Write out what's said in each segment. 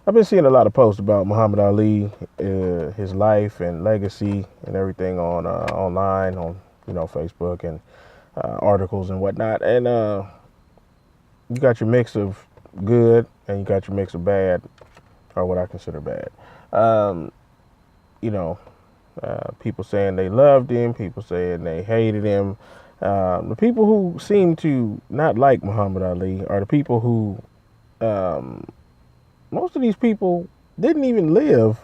I've been seeing a lot of posts about Muhammad Ali, his life and legacy and everything on online on Facebook and articles and whatnot. And you got your mix of good and you got your mix of bad, or what I consider bad. Um, you know, People saying they loved him, people saying they hated him. The people who seem to not like Muhammad Ali are the people who, um, most of these people didn't even live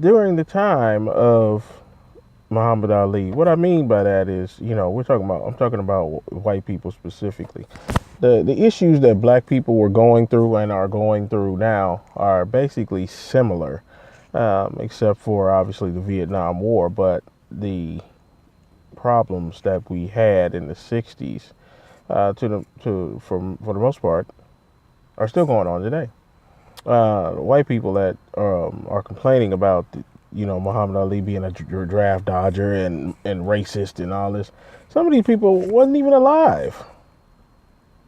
during the time of Muhammad Ali. What I mean by that is, I'm talking about white people specifically. The issues that black people were going through and are going through now are basically similar, except for obviously the Vietnam War. But the problems that we had in the '60s, for the most part, are still going on today. White people that are complaining about Muhammad Ali being a draft dodger and racist and all this. Some of these people wasn't even alive,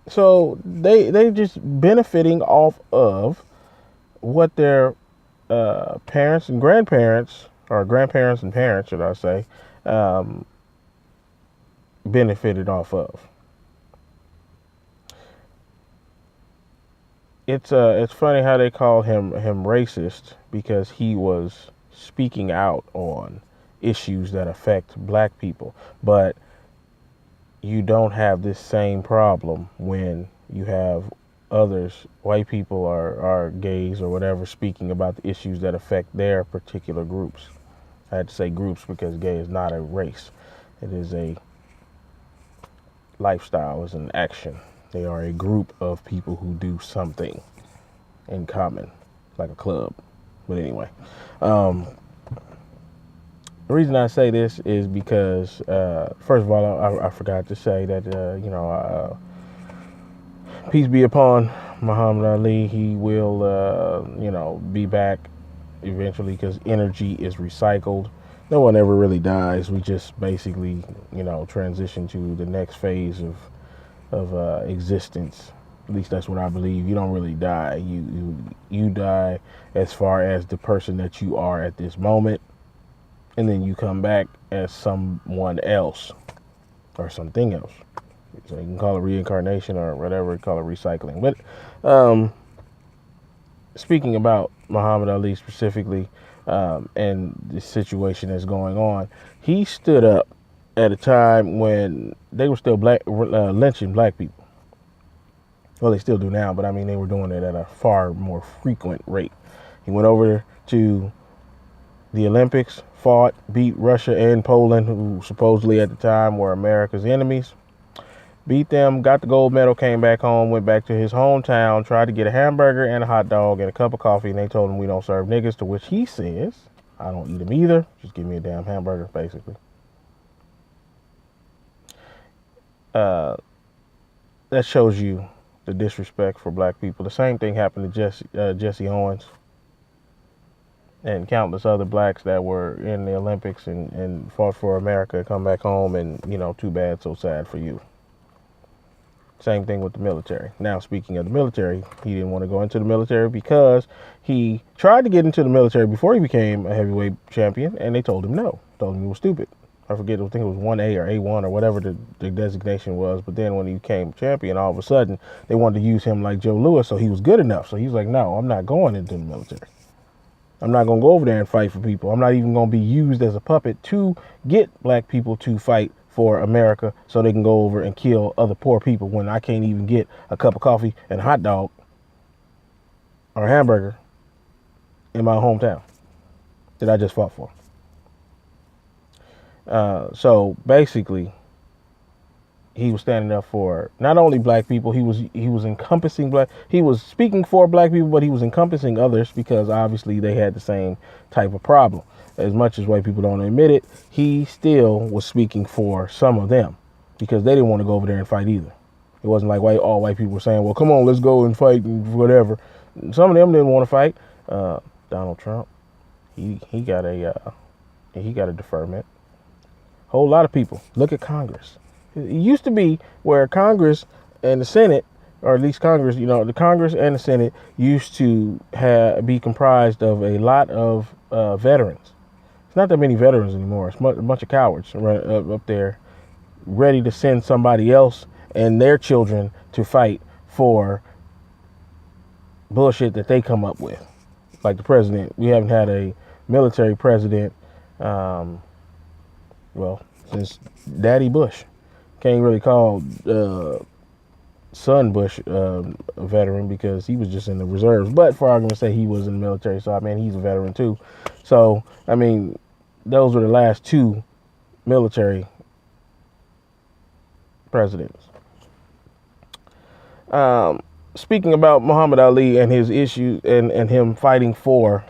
so they just benefiting off of what their parents and grandparents, or grandparents and parents, should I say, um, benefited off of. It's funny how they call him racist because he was speaking out on issues that affect black people, but you don't have this same problem when you have others, white people or gays or whatever, speaking about the issues that affect their particular groups. I had to say groups because gay is not a race. It is a lifestyle, is an action. They are a group of people who do something in common, like a club. But anyway, um, the reason I say this is because, first of all, I forgot to say that, peace be upon Muhammad Ali. He will, be back eventually because energy is recycled. No one ever really dies. We just basically, transition to the next phase of existence. At least that's what I believe. You don't really die. You die as far as the person that you are at this moment, and then you come back as someone else or something else. So you can call it reincarnation or whatever, call it recycling. But speaking about Muhammad Ali specifically, and the situation that's going on, he stood up at a time when they were still lynching black people. Well, they still do now, but I mean, they were doing it at a far more frequent rate. He went over to the Olympics, fought, beat Russia and Poland, who supposedly at the time were America's enemies. Beat them, got the gold medal, came back home, went back to his hometown, tried to get a hamburger and a hot dog and a cup of coffee, and they told him we don't serve niggas, to which he says, I don't eat them either. Just give me a damn hamburger, basically. That shows you the disrespect for black people. The same thing happened to Jesse Owens and countless other blacks that were in the Olympics and fought for America, come back home, and, too bad, so sad for you. Same thing with the military. Now, speaking of the military, he didn't want to go into the military because he tried to get into the military before he became a heavyweight champion, and they told him no. Told him he was stupid. I forget, I think it was 1A or A1 or whatever the designation was. But then when he became champion, all of a sudden, they wanted to use him like Joe Louis, so he was good enough. So he was like, no, I'm not going into the military. I'm not going to go over there and fight for people. I'm not even going to be used as a puppet to get black people to fight for America so they can go over and kill other poor people when I can't even get a cup of coffee and a hot dog or a hamburger in my hometown that I just fought for. So basically, he was standing up for not only black people, he was encompassing he was speaking for black people, but he was encompassing others because obviously they had the same type of problem. As much as white people don't admit it, he still was speaking for some of them because they didn't want to go over there and fight either. It wasn't like all white people were saying, well, come on, let's go and fight and whatever. Some of them didn't want to fight. Donald Trump, he got a deferment. A whole lot of people. Look at Congress. It used to be where Congress and the Senate or at least Congress, the Congress and the Senate used to be comprised of a lot of veterans. It's not that many veterans anymore. It's a bunch of cowards up there ready to send somebody else and their children to fight for bullshit that they come up with. Like the president. We haven't had a military president, since Daddy Bush. Can't really call son Bush a veteran because he was just in the reserves. But for argument's sake, he was in the military, so he's a veteran too. So those were the last two military presidents. Speaking about Muhammad Ali and his issue and him fighting for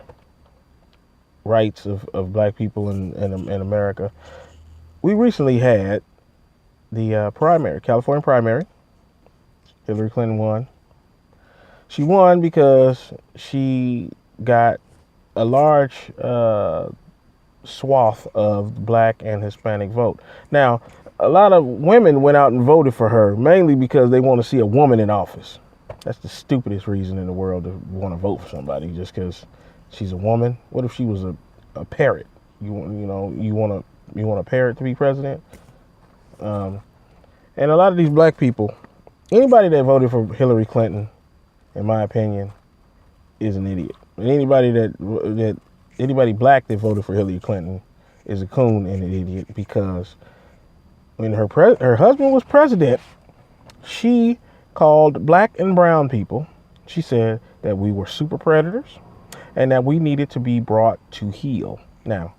rights of black people in America, we recently had the California primary. Hilary Clinton won. She won because she got a large swath of black and Hispanic vote. Now, a lot of women went out and voted for her, mainly because they want to see a woman in office. That's the stupidest reason in the world to want to vote for somebody just because she's a woman. What if she was a parrot? You want a parrot to be president? And a lot of these black people, anybody that voted for Hillary Clinton, in my opinion, is an idiot. And anybody black that voted for Hillary Clinton is a coon and an idiot, because when her husband was president, she called black and brown people. She said that we were super predators and that we needed to be brought to heel. Now,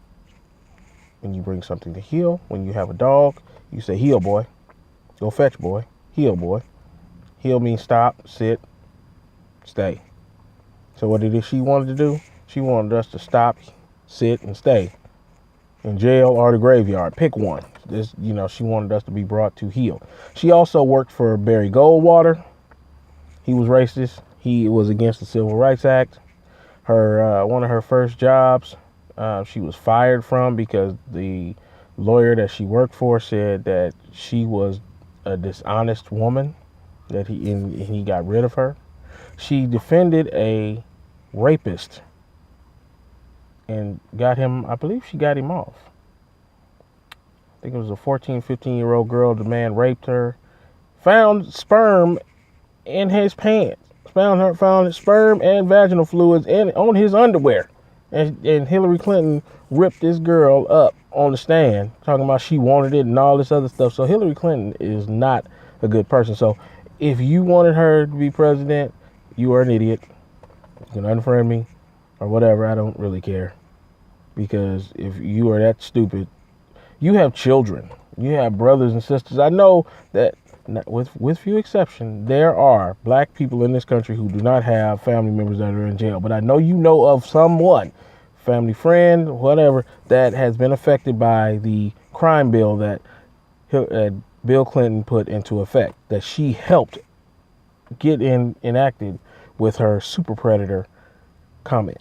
when you bring something to heel, when you have a dog, you say, heel, boy. Go fetch, boy. Heel, boy. Heel means stop, sit, stay. So what did she wanted to do? She wanted us to stop, sit, and stay in jail or the graveyard. Pick one. She wanted us to be brought to heel. She also worked for Barry Goldwater. He was racist. He was against the Civil Rights Act. One of her first jobs, she was fired from because the lawyer that she worked for said that she was a dishonest woman, that he got rid of her. She defended a rapist and got him, I believe she got him off. I think it was a 14, 15-year-old girl. The man raped her, found sperm in his pants, found sperm and vaginal fluids on his underwear. And Hillary Clinton ripped this girl up on the stand, talking about she wanted it and all this other stuff. So Hillary Clinton is not a good person. So if you wanted her to be president, you are an idiot. You can unfriend me or whatever. I don't really care. Because if you are that stupid, you have children. You have brothers and sisters. I know that, with few exceptions, there are black people in this country who do not have family members that are in jail. But I know you know of someone, family friend, whatever, that has been affected by the crime bill that Bill Clinton put into effect, that she helped get enacted with her super predator comment.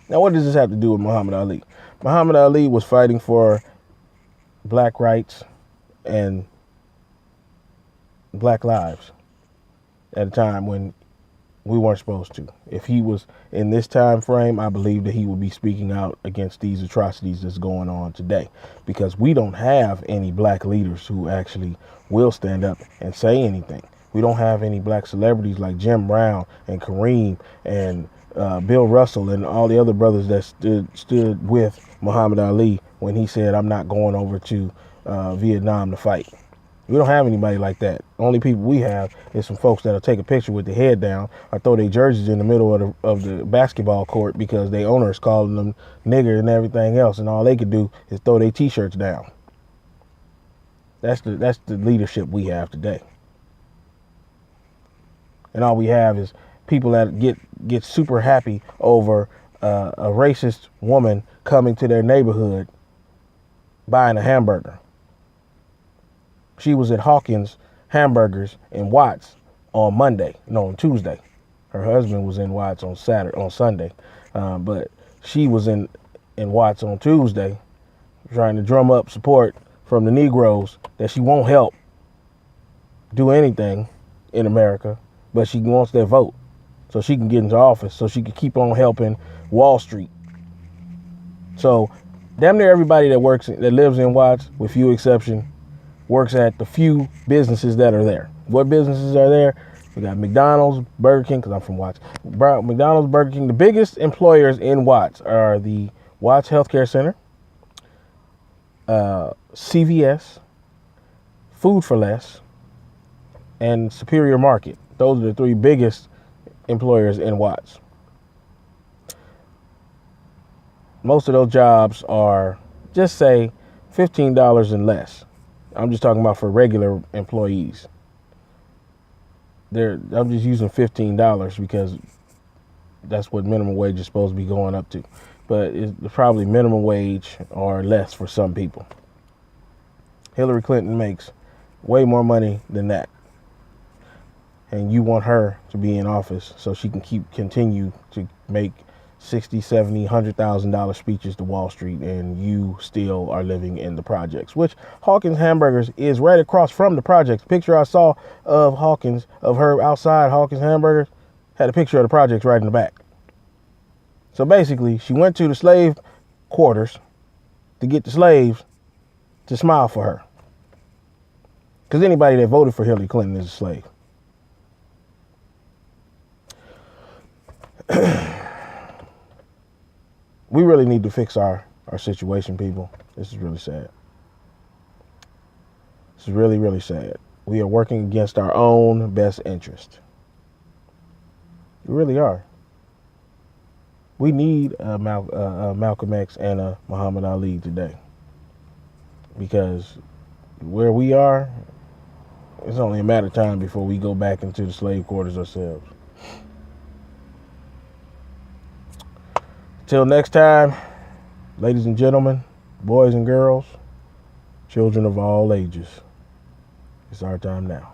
Now, what does this have to do with Muhammad Ali? Muhammad Ali was fighting for black rights and black lives at a time when we weren't supposed to. If he was in this time frame, I believe that he would be speaking out against these atrocities that's going on today, because we don't have any black leaders who actually will stand up and say anything. We don't have any black celebrities like Jim Brown and Kareem and Bill Russell and all the other brothers that stood with Muhammad Ali when he said, I'm not going over to Vietnam to fight. We don't have anybody like that. The only people we have is some folks that'll take a picture with their head down or throw their jerseys in the middle of the basketball court because their owner is calling them nigger and everything else, and all they could do is throw their t-shirts down. That's the leadership we have today. And all we have is people that get super happy over a racist woman coming to their neighborhood buying a hamburger. She was at Hawkins Hamburgers in Watts on Tuesday. Her husband was in Watts on Sunday. But she was in Watts on Tuesday trying to drum up support from the Negroes that she won't help do anything in America, but she wants their vote so she can get into office, so she can keep on helping Wall Street. So damn near everybody that lives in Watts, with few exceptions, works at the few businesses that are there. What businesses are there? We got McDonald's, Burger King, because I'm from Watts. McDonald's, Burger King. The biggest employers in Watts are the Watts Healthcare Center, CVS, Food for Less, and Superior Market. Those are the three biggest employers in Watts. Most of those jobs are, just say, $15 and less. I'm just talking about for regular employees. I'm just using $15 because that's what minimum wage is supposed to be going up to. But it's probably minimum wage or less for some people. Hillary Clinton makes way more money than that. And you want her to be in office so she can continue to make $60,000, $70,000, $100,000 speeches to Wall Street, and you still are living in the projects, which Hawkins Hamburgers is right across from the projects. The picture I saw of Hawkins, of her outside Hawkins Hamburgers, had a picture of the projects right in the back. So basically, she went to the slave quarters to get the slaves to smile for her. Because anybody that voted for Hillary Clinton is a slave. We really need to fix our situation, people. This is really sad. This is really, really sad. We are working against our own best interest. We really are. We need a Malcolm X and a Muhammad Ali today. Because where we are, it's only a matter of time before we go back into the slave quarters ourselves. Till next time, ladies and gentlemen, boys and girls, children of all ages, it's our time now.